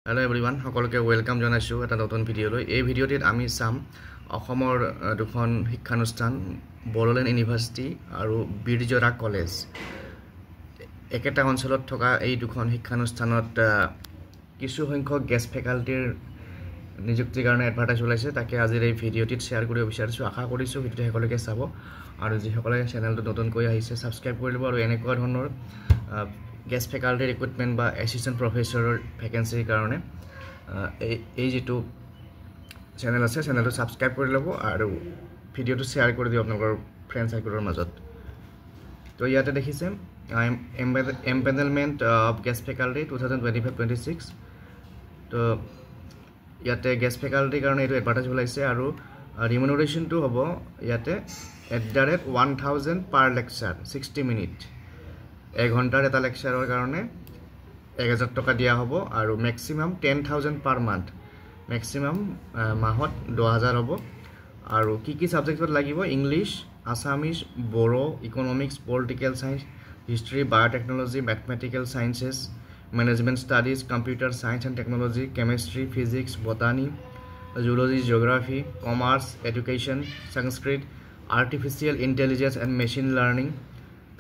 Hello everyone, সকলোকে welcome জানাইছো এটা নতুন ভিডিওলৈ। এই ভিডিওটিত আমি চাম অসমৰ দুখন শিক্ষানুষ্ঠান বড়োলেণ্ড ইউনিভাৰ্চিটি আৰু বীৰজোৰা কলেজ। একেটা অঞ্চলত থকা এই দুখন শিক্ষানুষ্ঠানত কিছু সংখ্যক গেষ্ট ফেকাল্টিৰ নিযুক্তিৰ কাৰণে এডভাৰটাইজ ওলাইছে। তাকে আজিৰ এই ভিডিওটিত শ্বেয়াৰ কৰিব বিচাৰিছো। আশা কৰিছো ভিডিওটো সকলোকে চাব আৰু যিসকলে চেনেলটো নতুনকৈ আহিছে সাবস্ক্ৰাইব কৰি ল'ব আৰু এনেকুৱা ধৰণৰ গেষ্ট ফেকাল্টি ৰিক্ৰুটমেণ্ট বা এছিষ্টেণ্ট প্ৰফেচৰৰ ভেকেঞ্চিৰ কাৰণে এই যেটো চেনেল আছে চেনেলটো সাবস্ক্ৰাইব কৰি ল'ব আৰু ভিডিওটো শ্বেয়াৰ কৰি দিও আপোনালোকৰ ফ্ৰেণ্ড সাৰ্কেলৰ মাজত। তো ইয়াতে দেখিছে এম্পেনেলমেণ্ট অফ গেষ্ট ফেকাল্টি 2025-26। তো ইয়াতে গেষ্ট ফেকাল্টিৰ কাৰণে এইটো এডভাৰটাইজ ওলাইছে আৰু ৰিমুনাৰেশ্যনটো হ'ব ইয়াতে @1000 পাৰ লেকচাৰ 60 মিনিট। 1 ঘণ্টাৰ এটা লেকচাৰৰ কাৰণে 1000 টকা দিয়া হ'ব আৰু ম্যাক্সিমাম 10000 পাৰ মান্থ, ম্যাক্সিমাম মাহত 10000 হ'ব। আৰু কি সাবজেক্টত লাগিব? English, Assamese, Bodo, economics, political science, history, biotechnology, mathematical sciences, management studies, computer science and technology, chemistry, physics, botany, zoology, geography, commerce, education, Sanskrit, artificial intelligence and machine learning,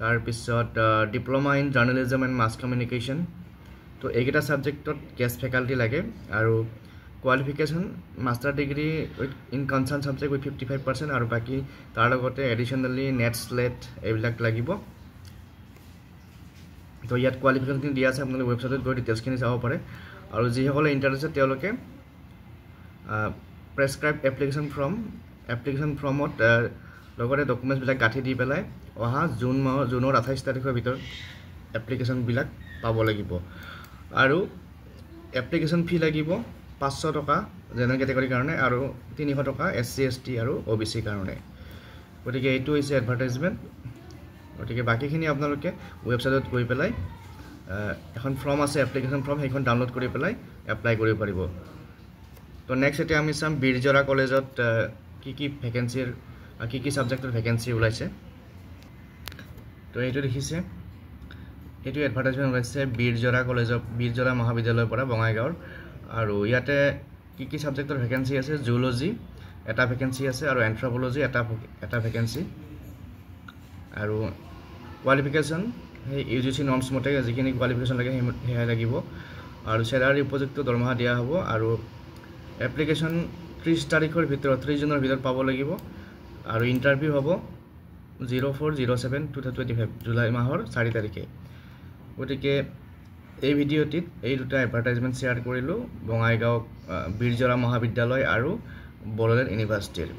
তার পিছত diploma in journalism and mass communication. তো এইকেইটা সাবজেক্টত guest faculty লাগে আৰু qualification master degree in concern subject with 55% আৰু বাকি তাৰ লগতে এডিশনালি নেট স্লেট এইবিলাক লাগিব। তো ইয়াত কোৱালিফিকেশ্যন দিয়া আছে, আপোনালোকে ৱেবছাইটত গৈ ডিটেইলছখিনি চাব পাৰে আৰু যিসকলে ইণ্টাৰেষ্টেড তেওঁলোকে প্ৰেছক্ৰাইব এপ্লিকেশ্যন ফৰ্মত লগতে ডকুমেণ্টছবিলাক গাঁঠি দি পেলাই অহা জুনৰ 28 তাৰিখৰ ভিতৰত এপ্লিকেশ্যনবিলাক পাব লাগিব। আৰু এপ্লিকেশ্যন ফি লাগিব 500 টকা জেনেৰেল কেটেগৰীৰ কাৰণে আৰু 300 টকা SC ST আৰু OBC কাৰণে। গতিকে এইটো হৈছে এডভাৰটাইজমেণ্ট। গতিকে বাকিখিনি আপোনালোকে ৱেবছাইটত গৈ পেলাই এখন ফৰ্ম আছে, এপ্লিকেশ্যন ফৰ্ম, সেইখন ডাউনলোড কৰি পেলাই এপ্লাই কৰিব পাৰিব। তো নেক্সট এতিয়া আমি চাম বীৰজোৰা কলেজত কি ভেকেঞ্চিৰ কি সাবজেক্টৰ ভেকেঞ্চি ওলাইছে। তো এইটো দেখিছে, এইটো এডভাৰটাইজমেণ্ট ওলাইছে বীৰজোৰা কলেজৰ বীৰজোৰা মহাবিদ্যালয়ৰ পৰা বঙাইগাঁৱৰ। আৰু ইয়াতে কি সাবজেক্টৰ ভেকেঞ্চি আছে? জুলজি এটা ভেকেঞ্চি আছে আৰু এন্থ্ৰপলজি এটা ভেকেঞ্চি। আৰু কোৱালিফিকেশ্যন সেই UGC নৰ্মছ মতে যিখিনি কোৱালিফিকেশ্যন লাগে সেয়া লাগিব আৰু চেলাৰী উপযুক্ত দৰমহা দিয়া হ'ব। আৰু এপ্লিকেশ্যন 30 তাৰিখৰ ভিতৰত 30 জুনৰ ভিতৰত পাব লাগিব আৰু ইণ্টাৰভিউ হ'ব 04/07/2025 জুলাই মাহৰ 4 তাৰিখে। গতিকে এই ভিডিঅ'টিত এই দুটা এডভাৰটাইজমেণ্ট শ্বেয়াৰ কৰিলোঁ বঙাইগাঁও বীৰজোৰা মহাবিদ্যালয় আৰু বড়োলেণ্ড ইউনিভাৰ্চিটিৰ।